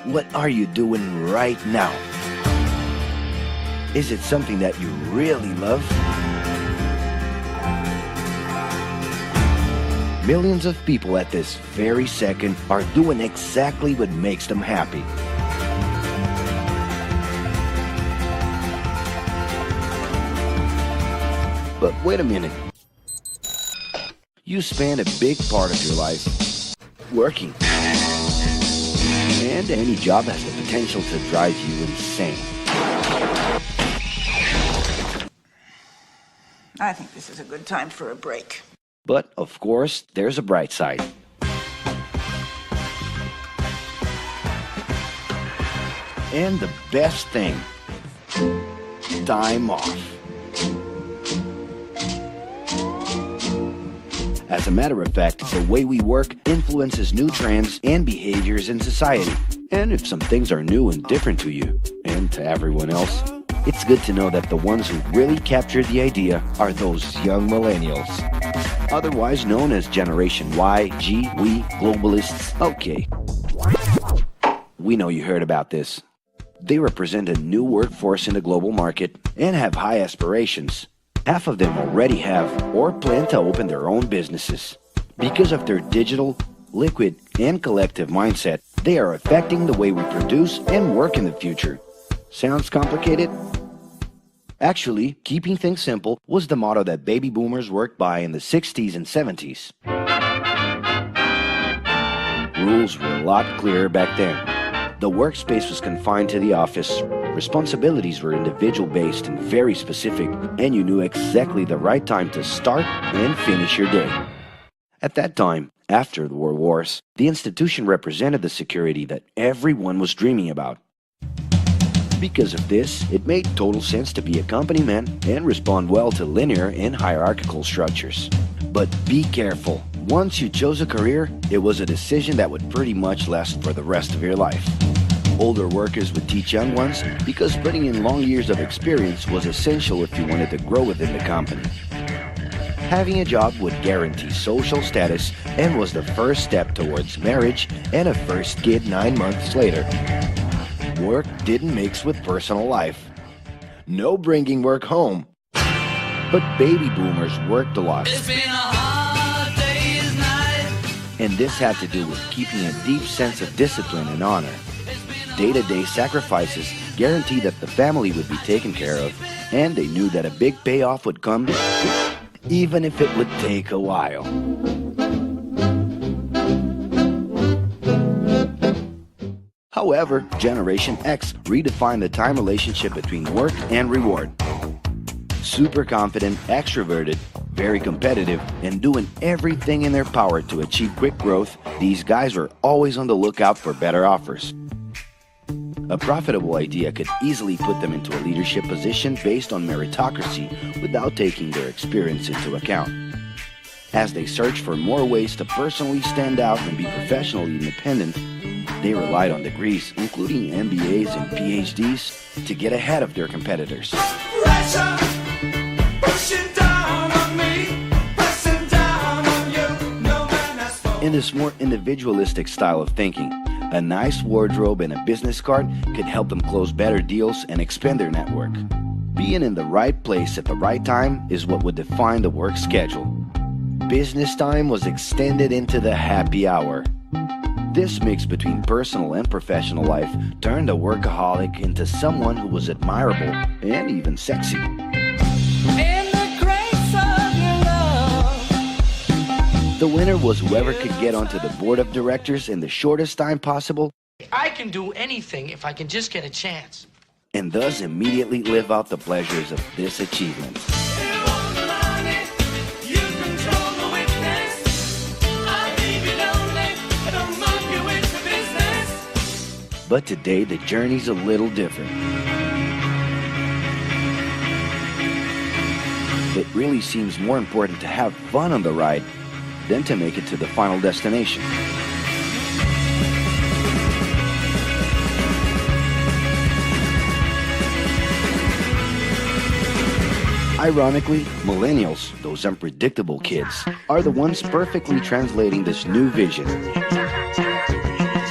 What are you doing right now? Is it something that you really love? Millions of people at this very second are doing exactly what makes them happy. But wait a minute. You spend a big part of your life working. And any job has the potential to drive you insane. I think this is a good time for a break. But, of course, there's a bright side. And the best thing, time off. As a matter of fact, the way we work influences new trends and behaviors in society. And if some things are new and different to you, and to everyone else, it's good to know that the ones who really captured the idea are those young millennials. Otherwise known as Generation Y, G, we, globalists. Okay. We know you heard about this. They represent a new workforce in the global market and have high aspirations. Half of them already have or plan to open their own businesses. Because of their digital, liquid, and collective mindset, they are affecting the way we produce and work in the future. Sounds complicated? Actually, keeping things simple was the motto that baby boomers worked by in the 60s and 70s. Rules were a lot clearer back then. The workspace was confined to the office, responsibilities were individual-based and very specific, and you knew exactly the right time to start and finish your day. At that time, after the World Wars, the institution represented the security that everyone was dreaming about. Because of this, it made total sense to be a company man and respond well to linear and hierarchical structures. But be careful. Once you chose a career, it was a decision that would pretty much last for the rest of your life. Older workers would teach young ones because putting in long years of experience was essential if you wanted to grow within the company. Having a job would guarantee social status and was the first step towards marriage and a first kid 9 months later. Work didn't mix with personal life. No bringing work home. But baby boomers worked a lot. It's been a hard day's night. And this had to do with keeping a deep sense of discipline and honor. Day-to-day sacrifices guaranteed that the family would be taken care of, and they knew that a big payoff would come, even if it would take a while. However, Generation X redefined the time relationship between work and reward. Super confident, extroverted, very competitive, and doing everything in their power to achieve quick growth, these guys were always on the lookout for better offers. A profitable idea could easily put them into a leadership position based on meritocracy without taking their experience into account. As they searched for more ways to personally stand out and be professionally independent, they relied on degrees, including MBAs and PhDs, to get ahead of their competitors. Pressure, pushing down on me, pressing down on you. No man has spoken. In this more individualistic style of thinking, a nice wardrobe and a business card could help them close better deals and expand their network. Being in the right place at the right time is what would define the work schedule. Business time was extended into the happy hour. This mix between personal and professional life turned a workaholic into someone who was admirable and even sexy. In the grace of your love. The winner was whoever could get onto the board of directors in the shortest time possible, I can do anything if I can just get a chance. and thus immediately live out the pleasures of this achievement. But today, the journey's a little different. It really seems more important to have fun on the ride than to make it to the final destination. Ironically, millennials, those unpredictable kids, are the ones perfectly translating this new vision.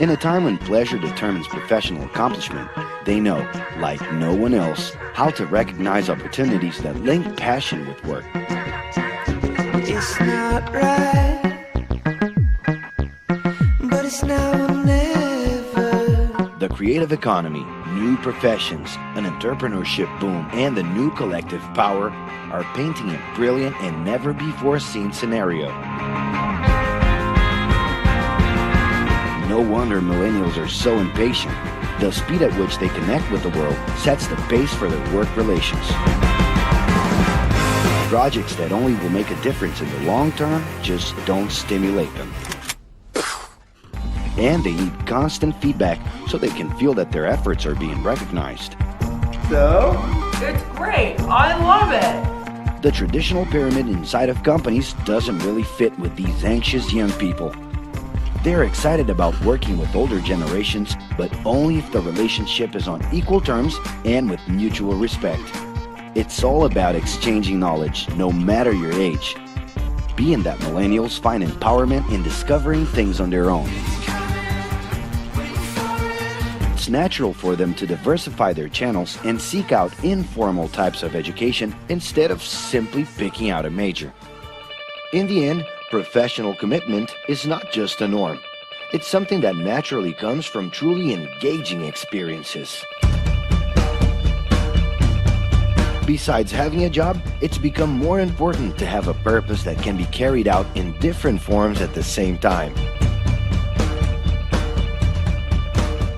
In a time when pleasure determines professional accomplishment, they know, like no one else, how to recognize opportunities that link passion with work. It's not right, but it's now or never. The creative economy, new professions, an entrepreneurship boom, and the new collective power are painting a brilliant and never-before-seen scenario. No wonder millennials are so impatient. The speed at which they connect with the world sets the pace for their work relations. Projects that only will make a difference in the long term just don't stimulate them. And they need constant feedback so they can feel that their efforts are being recognized. So? It's great. I love it. The traditional pyramid inside of companies doesn't really fit with these anxious young people. They're excited about working with older generations, but only if the relationship is on equal terms and with mutual respect. It's all about exchanging knowledge, no matter your age. Being that millennials find empowerment in discovering things on their own. It's natural for them to diversify their channels and seek out informal types of education instead of simply picking out a major. In the end, professional commitment is not just a norm. It's something that naturally comes from truly engaging experiences. Besides having a job, it's become more important to have a purpose that can be carried out in different forms at the same time.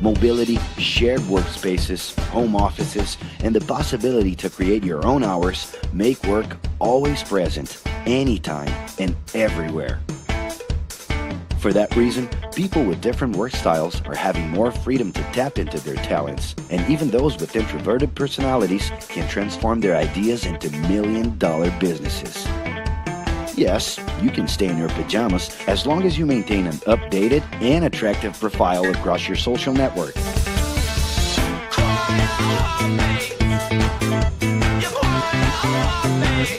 Mobility, shared workspaces, home offices, and the possibility to create your own hours make work always present, anytime and everywhere. For that reason, people with different work styles are having more freedom to tap into their talents, and even those with introverted personalities can transform their ideas into million-dollar businesses. Yes, you can stay in your pajamas as long as you maintain an updated and attractive profile across your social network.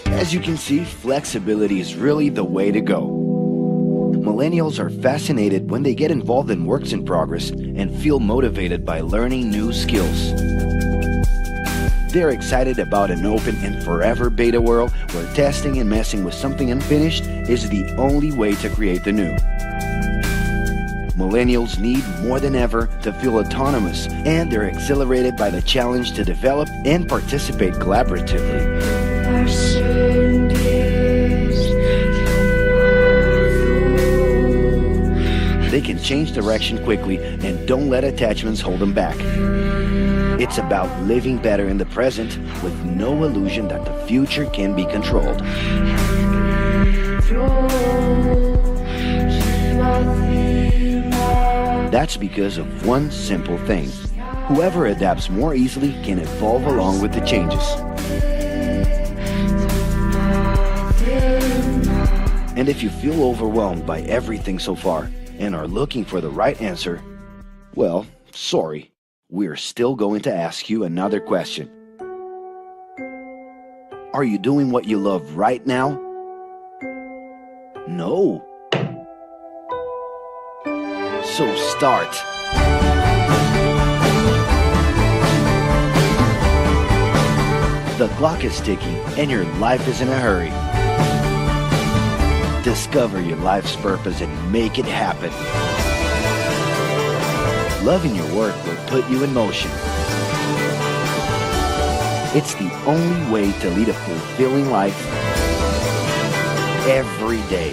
As you can see, flexibility is really the way to go. Millennials are fascinated when they get involved in works in progress and feel motivated by learning new skills. They're excited about an open and forever beta world where testing and messing with something unfinished is the only way to create the new. Millennials need more than ever to feel autonomous, and they're exhilarated by the challenge to develop and participate collaboratively. They can change direction quickly and don't let attachments hold them back. It's about living better in the present with no illusion that the future can be controlled. That's because of one simple thing. Whoever adapts more easily can evolve along with the changes. And if you feel overwhelmed by everything so far and are looking for the right answer, well, sorry, we're still going to ask you another question. Are you doing what you love right now? No. So start. The clock is ticking and your life is in a hurry. Discover your life's purpose and make it happen. Loving your work will put you in motion. It's the only way to lead a fulfilling life every day.